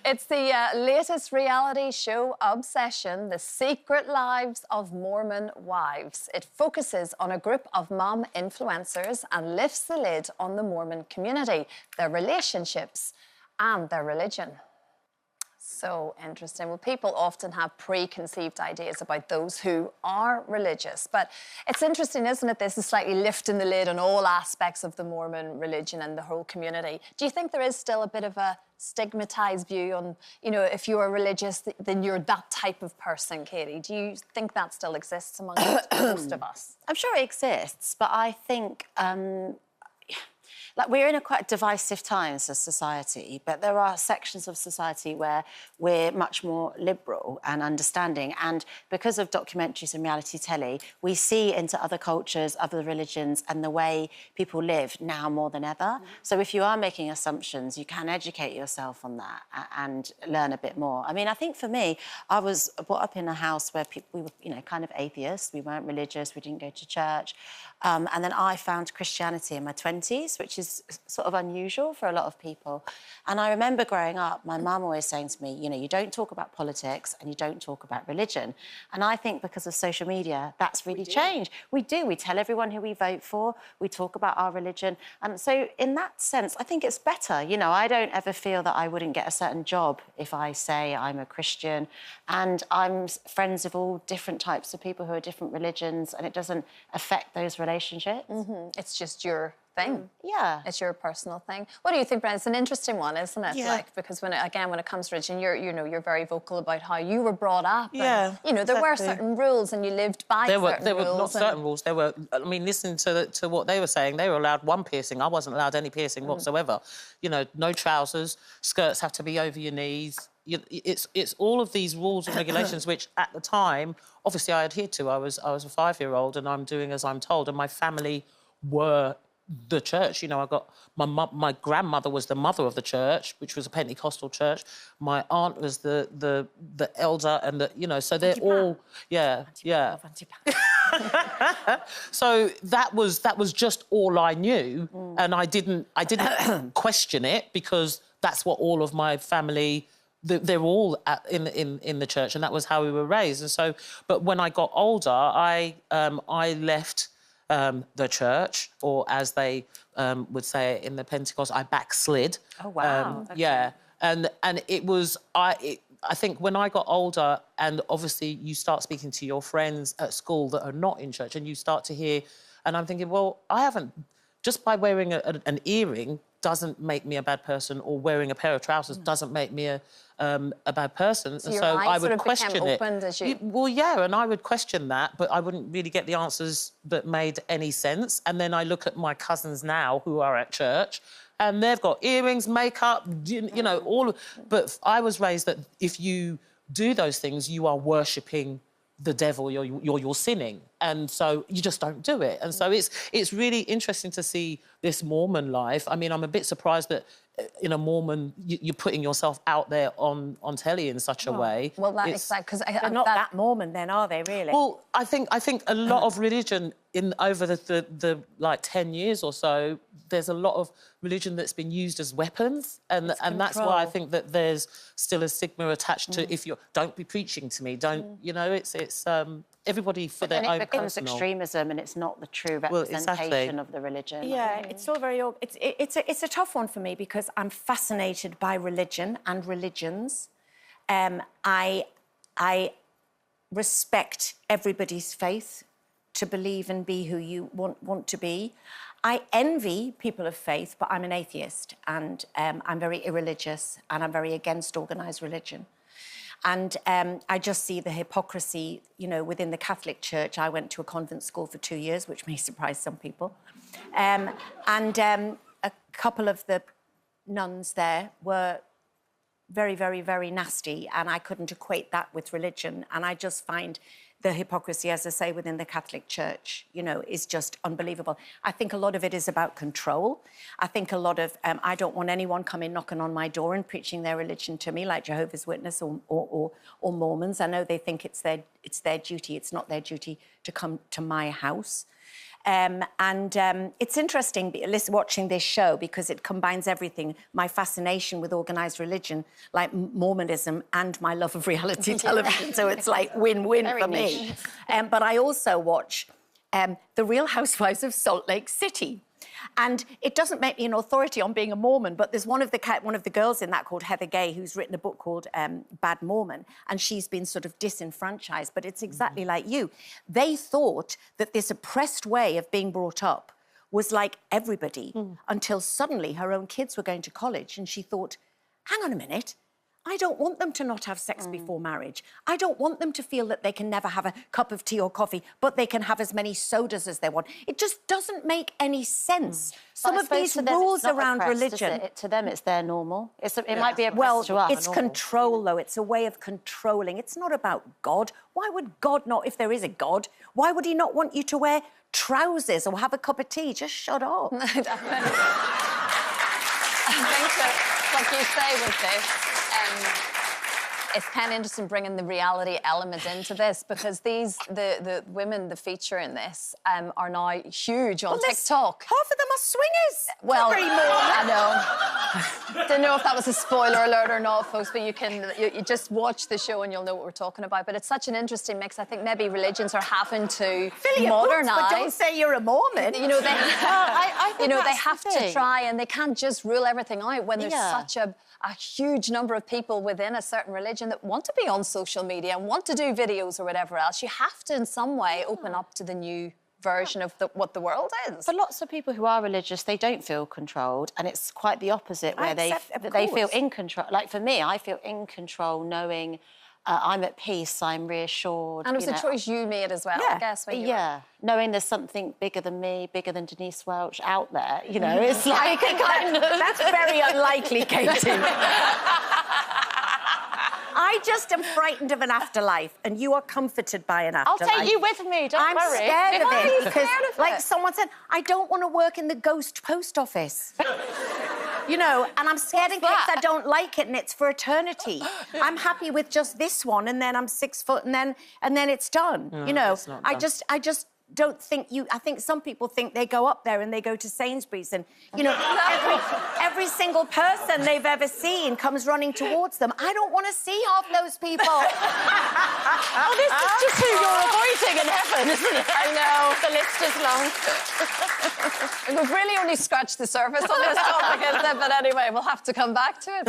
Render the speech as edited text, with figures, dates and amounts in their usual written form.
It's the latest reality show obsession, The Secret Lives of Mormon Wives. It focuses on a group of mom influencers and lifts the lid on the Mormon community, their relationships and their religion. So interesting. Well, people often have preconceived ideas about those who are religious. But it's interesting, isn't it? This is slightly lifting the lid on all aspects of the Mormon religion and the whole community. Do you think there is still a bit of a stigmatised view on, you know, if you are religious, then you're that type of person, Katie? Do you think that still exists among most of us? I'm sure it exists, but I think... like, we're in a quite divisive time as a society, but there are sections of society where we're much more liberal and understanding. And because of documentaries and reality telly, we see into other cultures, other religions, and the way people live now more than ever. So if you are making assumptions, you can educate yourself on that and learn a bit more. I mean, I think for me, I was brought up in a house where we were, you know, kind of atheists. We weren't religious, we didn't go to church. And then I found Christianity in my 20s, which is sort of unusual for a lot of people. And I remember growing up, my mum always saying to me, you know, you don't talk about politics and you don't talk about religion. And I think because of social media, that's really changed. We do. We tell everyone who we vote for. We talk about our religion. And so in that sense, I think it's better. You know, I don't ever feel that I wouldn't get a certain job if I say I'm a Christian. And I'm friends of all different types of people who are different religions, and it doesn't affect those relationships. It's just your thing. Yeah. It's your personal thing. What do you think, Brendan? It's an interesting one, isn't it? Yeah. Like, because when it comes to religion, you're very vocal about how you were brought up. Yeah. And, you know, there were certain rules and you lived by certain rules. There were not certain rules. There were, I mean, listen to what they were saying. They were allowed one piercing. I wasn't allowed any piercing whatsoever. You know, no trousers, skirts have to be over your knees. It's all of these rules and regulations which, at the time, obviously I adhered to. I was a 5-year-old and I'm doing as I'm told, and my family were the church. You know, I got my grandmother was the mother of the church, which was a Pentecostal church. My aunt was the elder, and you know, so they're all So that was just all I knew, and I didn't question it because that's what all of my family. They're all in the church, and that was how we were raised. And so, but when I got older, I left the church, or as they would say it in the Pentecost, I backslid. Oh wow! Okay. Yeah, and it was I think when I got older, and obviously you start speaking to your friends at school that are not in church, and you start to hear, and I'm thinking, well, I haven't. Just by wearing an earring doesn't make me a bad person, or wearing a pair of trousers doesn't make me a bad person. So I would question it. As you... Well, yeah, and I would question that, but I wouldn't really get the answers that made any sense. And then I look at my cousins now who are at church, and they've got earrings, makeup, you know, all. But I was raised that if you do those things, you are worshipping the devil, you're sinning, and so you just don't do it. And so it's really interesting to see this Mormon life. I mean, I'm a bit surprised that in a Mormon you're putting yourself out there on telly in such a way. Well, that is because they're not that Mormon, then, are they? Really? Well, I think a lot of religion over the like 10 years or so, there's a lot of religion that's been used as weapons, and that's why I think that there's still a stigma attached to if you're don't be preaching to me, don't you know? It's everybody for their own. It becomes personal... extremism, and it's not the true representation of the religion. Yeah, it's all very. It's a tough one for me because I'm fascinated by religion and religions. I respect everybody's faith to believe and be who you want to be. I envy people of faith, but I'm an atheist, and I'm very irreligious, and I'm very against organised religion. And I just see the hypocrisy, you know, within the Catholic Church. I went to a convent school for 2 years, which may surprise some people. And a couple of the nuns there were very, very, very nasty, and I couldn't equate that with religion. And I just find the hypocrisy, as I say, within the Catholic Church, you know, is just unbelievable. I think a lot of it is about control. I think a lot of, I don't want anyone coming knocking on my door and preaching their religion to me, like Jehovah's Witness or Mormons. I know they think it's their duty. It's not their duty to come to my house. It's interesting watching this show because it combines everything, my fascination with organised religion, like Mormonism, and my love of reality television. So it's like win-win for me. But I also watch The Real Housewives of Salt Lake City. And it doesn't make me an authority on being a Mormon, but there's one of the girls in that called Heather Gay, who's written a book called Bad Mormon, and she's been sort of disenfranchised, but it's exactly like you. They thought that this oppressed way of being brought up was like everybody until suddenly her own kids were going to college and she thought, hang on a minute, I don't want them to not have sex before marriage. I don't want them to feel that they can never have a cup of tea or coffee, but they can have as many sodas as they want. It just doesn't make any sense. Some of these rules around religion... To them, it's their normal. It might be oppressed to us. It's control, though. It's a way of controlling. It's not about God. Why would God not, if there is a God, why would he not want you to wear trousers or have a cup of tea? Just shut up. I think that, like you say with this, it's kind of interesting bringing the reality element into this because the women, the feature in this, are now huge on TikTok. Half of them are swingers. Well, not very more. I know. Don't know if that was a spoiler alert or not, folks, but you just watch the show and you'll know what we're talking about. But it's such an interesting mix. I think maybe religions are having to modernise. But don't say you're a Mormon. You know, they, they have the to thing. try, and they can't just rule everything out when there's such a huge number of people within a certain religion that want to be on social media and want to do videos or whatever else. You have to, in some way, open up to the new version of what the world is. For lots of people who are religious, they don't feel controlled, and it's quite the opposite, where they feel in control. Like, for me, I feel in control knowing I'm at peace, I'm reassured. And it was a choice you made as well, I guess. When you knowing there's something bigger than me, bigger than Denise Welch out there, you know, it's like... That's very unlikely, Katie. I just am frightened of an afterlife, and you are comforted by an afterlife. I'll take you with me, don't worry. I'm scared of it, because, like someone said, I don't want to work in the ghost post office. You know, and I'm scared in case I don't like it and it's for eternity. I'm happy with just this one, and then I'm 6 foot, and then it's done. No, you know, it's not I done. just don't think I think some people think they go up there and they go to Sainsbury's and, you know, every single person they've ever seen comes running towards them. I don't want to see half those people. Oh, this is just who you're avoiding in heaven, isn't it? I know. The list is long. We've really only scratched the surface on this topic, isn't it? But anyway, we'll have to come back to it.